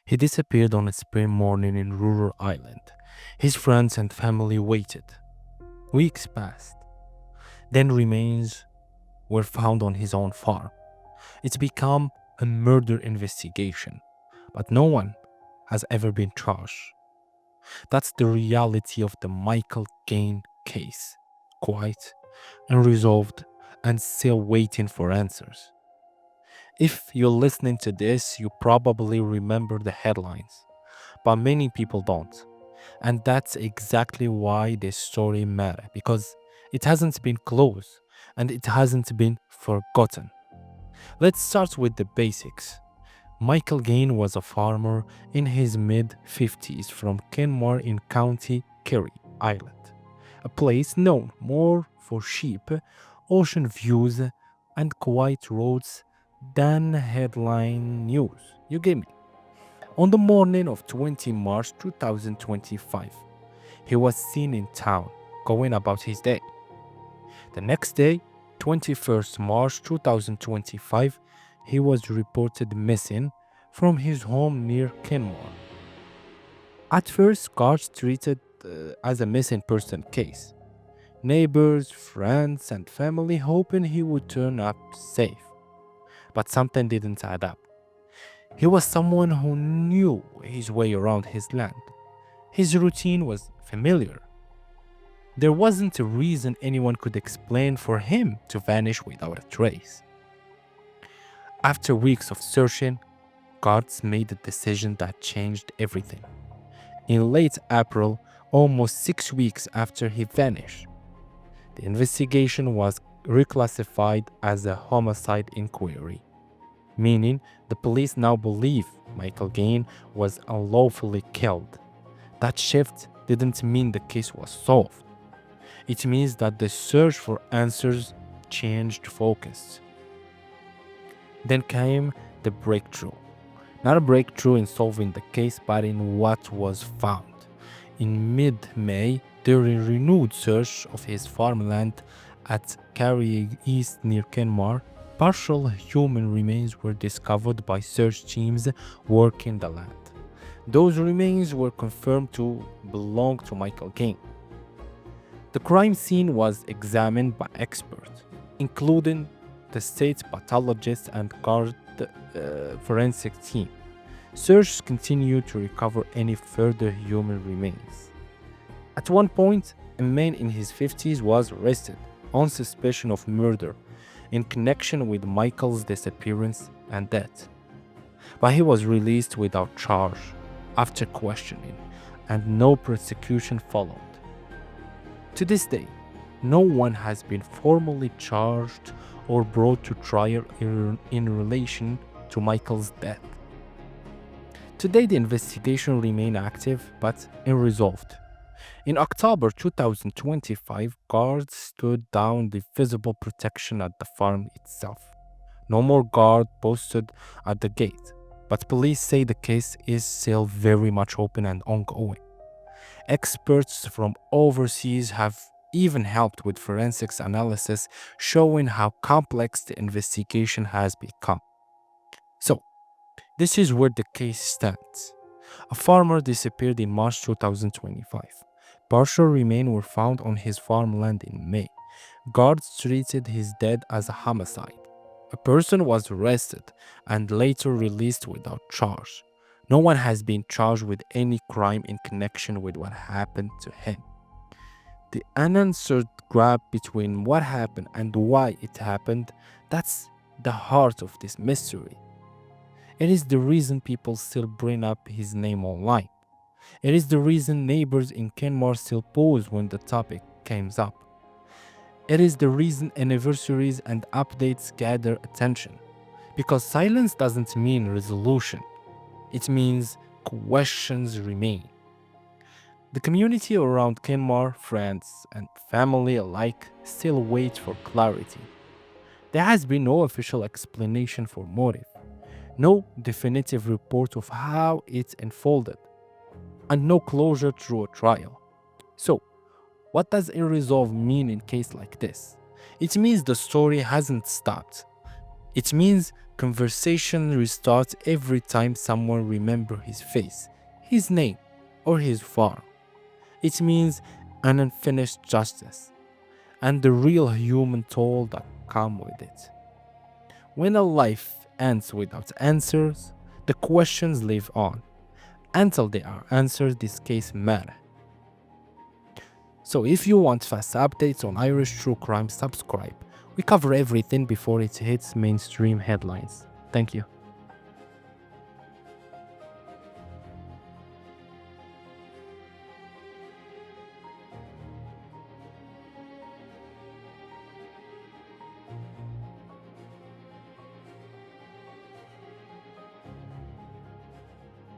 He disappeared on a spring morning in rural Ireland. His friends and family waited. Weeks passed. Then remains were found on his own farm. It's become a murder investigation, but no one has ever been charged. That's the reality of the Michael Gaine case. Quiet, unresolved, and still waiting for answers. If you're listening to this, you probably remember the headlines, but many people don't. And that's exactly why this story matters, because it hasn't been closed and it hasn't been forgotten. Let's start with the basics. Michael Gaine was a farmer in his mid 50s from Kenmare in County Kerry, Ireland, a place known more for sheep, ocean views, and quiet roads than headline news. You get me? On the morning of 20 March 2025, he was seen in town going about his day. The next day, 21st March 2025, he was reported missing from his home near Kenmore. At first, guards treated as a missing person case. Neighbors, friends, and family hoping he would turn up safe. But something didn't add up. He was someone who knew his way around his land. His routine was familiar. There wasn't a reason anyone could explain for him to vanish without a trace. After weeks of searching, guards made a decision that changed everything. In late April, almost 6 weeks after he vanished, the investigation was reclassified as a homicide inquiry, meaning the police now believe Michael Gaine was unlawfully killed. That shift didn't mean the case was solved. It means that the search for answers changed focus. Then came the breakthrough. Not a breakthrough in solving the case, but in what was found. In mid-May, during renewed search of his farmland at Kerry East near Kenmare, partial human remains were discovered by search teams working the land. Those remains were confirmed to belong to Michael Gaine. The crime scene was examined by experts, including the state pathologist and guard forensic team. Search continued to recover any further human remains. At one point, a man in his 50s was arrested on suspicion of murder in connection with Michael's disappearance and death. But he was released without charge after questioning, and no prosecution followed. To this day, no one has been formally charged or brought to trial in relation to Michael's death. Today, the investigation remains active but unresolved. In October 2025, guards stood down the visible protection at the farm itself. No more guard posted at the gate, but police say the case is still very much open and ongoing. Experts from overseas have even helped with forensics analysis, showing how complex the investigation has become. So, this is where the case stands. A farmer disappeared in March 2025. Partial remains were found on his farmland in May. Guards treated his death as a homicide. A person was arrested and later released without charge. No one has been charged with any crime in connection with what happened to him. The unanswered gap between what happened and why it happened, that's the heart of this mystery. It is the reason people still bring up his name online. It is the reason neighbors in Kenmare still pause when the topic comes up. It is the reason anniversaries and updates gather attention. Because silence doesn't mean resolution. It means questions remain. The community around Kenmare, friends and family alike, still wait for clarity. There has been no official explanation for motive, no definitive report of how it unfolded, and no closure through a trial. So, what does unresolved mean in a case like this? It means the story hasn't stopped. It means Conversation restarts every time someone remembers his face, his name, or his farm. It means an unfinished justice and the real human toll that comes with it. When a life ends without answers, the questions live on. Until they are answered, this case matters. So if you want fast updates on Irish true crime, subscribe. We cover everything before it hits mainstream headlines. Thank you.